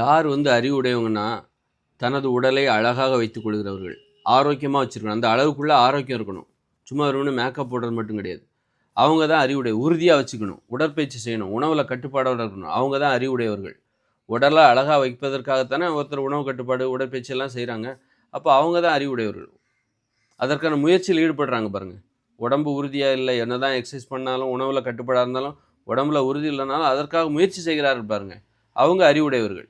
யார் அறிவுடையவங்கன்னா, தனது உடலை அழகாக வைத்துக் கொள்கிறவர்கள். ஆரோக்கியமாக வச்சுருக்கணும். அந்த அளவுக்குள்ள ஆரோக்கியம் இருக்கணும். சும்மா வெறுமனே மேக்கப் போடுறது மட்டும் கிடையாது. அவங்க தான் அறிவுடை. உறுதியாக வச்சுக்கணும். உடற்பயிற்சி செய்யணும். உணவில் கட்டுப்பாடோடு இருக்கணும். அவங்க தான் அறிவுடையவர்கள். உடலை அழகாக வைப்பதற்காகத்தானே ஒருத்தர் உணவு கட்டுப்பாடு, உடற்பயிற்சி எல்லாம் செய்கிறாங்க. அப்போ அவங்க தான் அறிவுடையவர்கள். அதற்கான முயற்சியில் ஈடுபடுறாங்க பாருங்கள். உடம்பு உறுதியாக இல்லை, என்ன தான் எக்ஸசைஸ் பண்ணாலும், உணவில் கட்டுப்பாடாக இருந்தாலும், உடம்புல உறுதி இல்லைனாலும் அதற்காக முயற்சி செய்கிறார்கள் பாருங்கள். அவங்க அறிவுடையவர்கள்.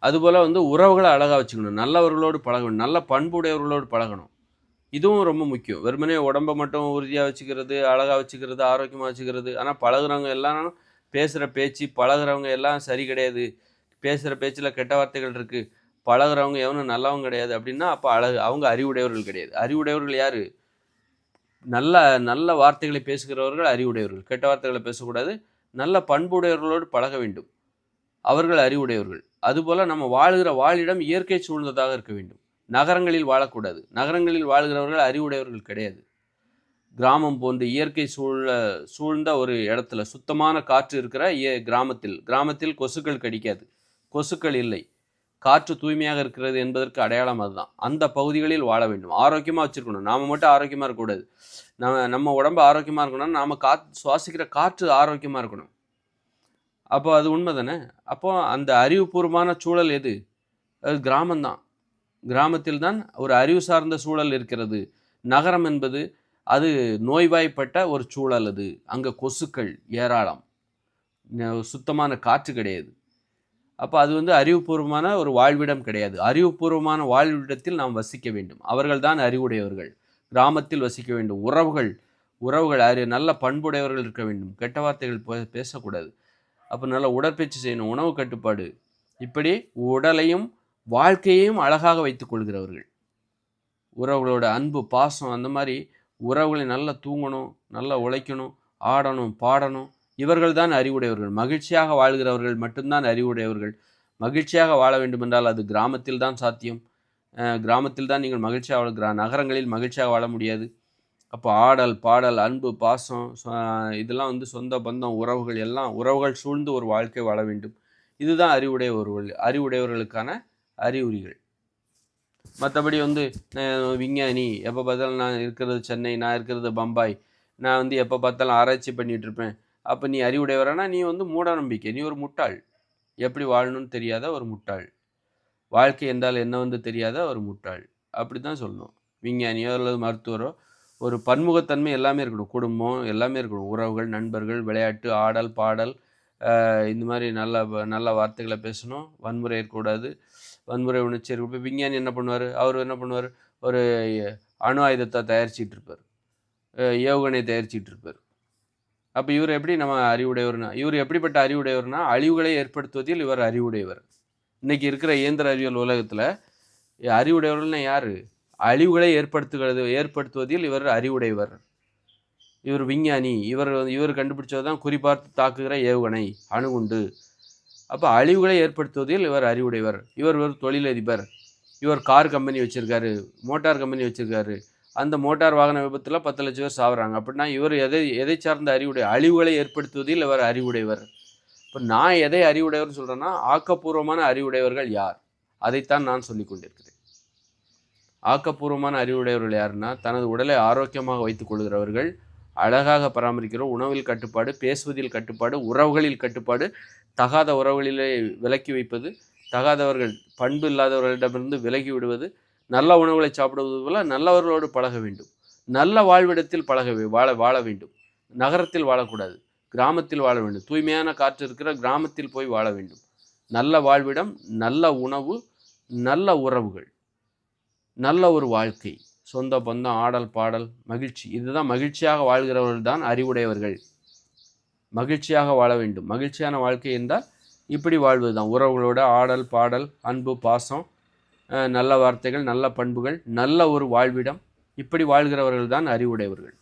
அதுபோல் உறவுகளை அழகாக வச்சுக்கணும். நல்லவர்களோடு பழகணும். நல்ல பண்புடையவர்களோடு பழகணும். இதுவும் ரொம்ப முக்கியம். வெறுமனே உடம்பை மட்டும் உறுதியாக வச்சுக்கிறது, அழகாக வச்சுக்கிறது, ஆரோக்கியமாக வச்சுக்கிறது. ஆனால் பழகுறவங்க எல்லாரும் பேசுகிற பேச்சு, பழகுறவங்க எல்லாம் சரி கிடையாது. பேசுகிற பேச்சில் கெட்ட வார்த்தைகள் இருக்குது. பழகுறவங்க எவனும் நல்லவங்க கிடையாது அப்படின்னா அப்போ அவங்க அறிவுடையவர்கள் கிடையாது. அறிவுடையவர்கள் யார்? நல்ல நல்ல வார்த்தைகளை பேசுகிறவர்கள் அறிவுடையவர்கள். கெட்ட வார்த்தைகளை பேசக்கூடாது. நல்ல பண்புடையவர்களோடு பழக வேண்டும். அவர்கள் அறிவுடையவர்கள். அதுபோல் நம்ம வாழ்கிற வாழிடம் இயற்கை சூழ்ந்ததாக இருக்க வேண்டும். நகரங்களில் வாழக்கூடாது. நகரங்களில் வாழ்கிறவர்கள் அறிவுடையவர்கள் கிடையாது. கிராமம் போன்று இயற்கை சூழ்ந்த ஒரு இடத்துல சுத்தமான காற்று இருக்கிற கிராமத்தில் கொசுக்கள் கடிக்காது. கொசுக்கள் இல்லை. காற்று தூய்மையாக இருக்கிறது என்பதற்கு அடையாளம் அதுதான். அந்த பகுதிகளில் வாழ வேண்டும். ஆரோக்கியமாக வச்சுருக்கணும். நாம் மட்டும் ஆரோக்கியமாக இருக்கக்கூடாது. நம்ம உடம்பு ஆரோக்கியமாக இருக்கணும்னா நாம் சுவாசிக்கிற காற்று ஆரோக்கியமாக இருக்கணும். அப்போ அது உண்மை தானே. அப்போ அந்த அறிவுபூர்வமான சூழல் எது? அது கிராமம்தான். கிராமத்தில் தான் ஒரு அறிவு சார்ந்த சூழல் இருக்கிறது. நகரம் என்பது அது நோய்வாய்ப்பட்ட ஒரு சூழல். அது அங்கே கொசுக்கள் ஏராளம், சுத்தமான காற்று கிடையாது. அப்போ அது அறிவுபூர்வமான ஒரு வாழ்விடம் கிடையாது. அறிவுபூர்வமான வாழ்விடத்தில் நாம் வசிக்க வேண்டும். அவர்கள் தான் அறிவுடையவர்கள். கிராமத்தில் வசிக்க வேண்டும். உறவுகள் நல்ல பண்புடையவர்கள் இருக்க வேண்டும். கெட்ட வார்த்தைகள் பேசக்கூடாது. அப்போ நல்ல உடற்பயிற்சி செய்யணும். உணவு கட்டுப்பாடு. இப்படி உடலையும் வாழ்க்கையையும் அழகாக வைத்துக் கொள்கிறவர்கள். உறவுகளோட அன்பு, பாசம், அந்த மாதிரி உறவுகளை நல்லா தூங்கணும், நல்லா உழைக்கணும், ஆடணும், பாடணும். இவர்கள் தான் அறிவுடையவர்கள். மகிழ்ச்சியாக வாழ்கிறவர்கள் மட்டும்தான் அறிவுடையவர்கள். மகிழ்ச்சியாக வாழ வேண்டுமென்றால் அது கிராமத்தில் தான் சாத்தியம். கிராமத்தில் தான் நீங்கள் மகிழ்ச்சியாக நகரங்களில் மகிழ்ச்சியாக வாழ முடியாது. அப்போ ஆடல், பாடல், அன்பு, பாசம், இதெல்லாம் சொந்த பந்தம், உறவுகள் எல்லாம் உறவுகள் சூழ்ந்து ஒரு வாழ்க்கை வாழ வேண்டும். இதுதான் அறிவுடையவர்களுக்கான அறிகுறிகள். மற்றபடி விஞ்ஞானி, எப்போ பார்த்தாலும் நான் இருக்கிறது சென்னை, நான் இருக்கிறது பம்பாய், நான் எப்போ பார்த்தாலும் ஆராய்ச்சி பண்ணிகிட்டு இருப்பேன். அப்போ நீ அறிவுடையவரானா நீ மூட நம்பிக்கை. நீ ஒரு முட்டாள். எப்படி வாழணும்னு தெரியாத ஒரு முட்டாள். வாழ்க்கை என்றால் என்ன தெரியாத ஒரு முட்டாள். அப்படி தான் சொல்லணும். விஞ்ஞானியோ அல்லது மருத்துவரோ ஒரு பன்முகத்தன்மை எல்லாமே இருக்கணும். குடும்பம் எல்லாமே இருக்கணும். உறவுகள், நண்பர்கள், விளையாட்டு, ஆடல், பாடல், இந்த மாதிரி நல்ல வார்த்தைகளை பேசணும். வன்முறை இருக்கக்கூடாது. வன்முறை உணர்ச்சி இருக்கும். இப்போ விஞ்ஞானி என்ன பண்ணுவார்? அவர் என்ன பண்ணுவார்? ஒரு அணு ஆயுதத்தை தயாரிச்சிட்டு இருப்பார். ஏவுகணை தயாரிச்சிட்டு இருப்பார். அப்போ இவர் எப்படி நம்ம அறிவுடையவர்னா? இவர் எப்படிப்பட்ட அறிவுடையவர்னா அழிவுகளை ஏற்படுத்துவதில் இவர் அறிவுடையவர். இன்றைக்கி இருக்கிற இயந்திர அறிவியல் உலகத்தில் அறிவுடையவர்கள்னா யார்? அழிவுகளை ஏற்படுத்துவதில் இவர் அறிவுடையவர். இவர் விஞ்ஞானி. இவர் கண்டுபிடிச்சது தான் குறிப்பார்த்து தாக்குகிற ஏவுகணை, அணுகுண்டு. அப்போ அழிவுகளை ஏற்படுத்துவதில் இவர் அறிவுடையவர். இவர் ஒரு தொழிலதிபர். இவர் கார் கம்பெனி வச்சுருக்காரு, மோட்டார் கம்பெனி வச்சுருக்காரு. அந்த மோட்டார் வாகன விபத்தில் 10 லட்சம் பேர் சாகுறாங்க. அப்படின்னா இவர் எதை சார்ந்த அழிவுகளை ஏற்படுத்துவதில் இவர் அறிவுடையவர். இப்போ நான் எதை அறிவுடையவர்னு சொல்கிறேன்னா, ஆக்கப்பூர்வமான அறிவுடையவர்கள் யார்? அதைத்தான் நான் சொல்லி கொண்டிருக்கிறேன். ஆக்கப்பூர்வமான அறிவுடையவர்கள் யாருன்னா, தனது உடலை ஆரோக்கியமாக வைத்துக் கொள்கிறவர்கள், அழகாக பராமரிக்கிற, உணவில் கட்டுப்பாடு, பேசுவதில் கட்டுப்பாடு, உறவுகளில் கட்டுப்பாடு, தகாத உறவுகளிலே விலக்கி வைப்பது, தகாதவர்கள் பண்பு இல்லாதவர்களிடமிருந்து விலகி விடுவது, நல்ல உணவுகளை சாப்பிடுவது போல நல்லவர்களோடு பழக வேண்டும். நல்ல வாழ்விடத்தில் வாழ வேண்டும். நகரத்தில் வாழக்கூடாது. கிராமத்தில் வாழ வேண்டும். தூய்மையான காற்று இருக்கிற கிராமத்தில் போய் வாழ வேண்டும். நல்ல வாழ்விடம், நல்ல உணவு, நல்ல உறவுகள், நல்ல ஒரு வாழ்க்கை, சொந்த பந்தம், ஆடல், பாடல், மகிழ்ச்சி. இதுதான் மகிழ்ச்சியாக வாழ்கிறவர்கள் தான் அறிவுடையவர்கள். மகிழ்ச்சியாக வாழ வேண்டும். மகிழ்ச்சியான வாழ்க்கை என்றால் இப்படி வாழ்வது தான். உறவுகளோட ஆடல், பாடல், அன்பு, பாசம், நல்ல வார்த்தைகள், நல்ல பண்புகள், நல்ல ஒரு வாழ்விடம், இப்படி வாழ்கிறவர்கள் தான் அறிவுடையவர்கள்.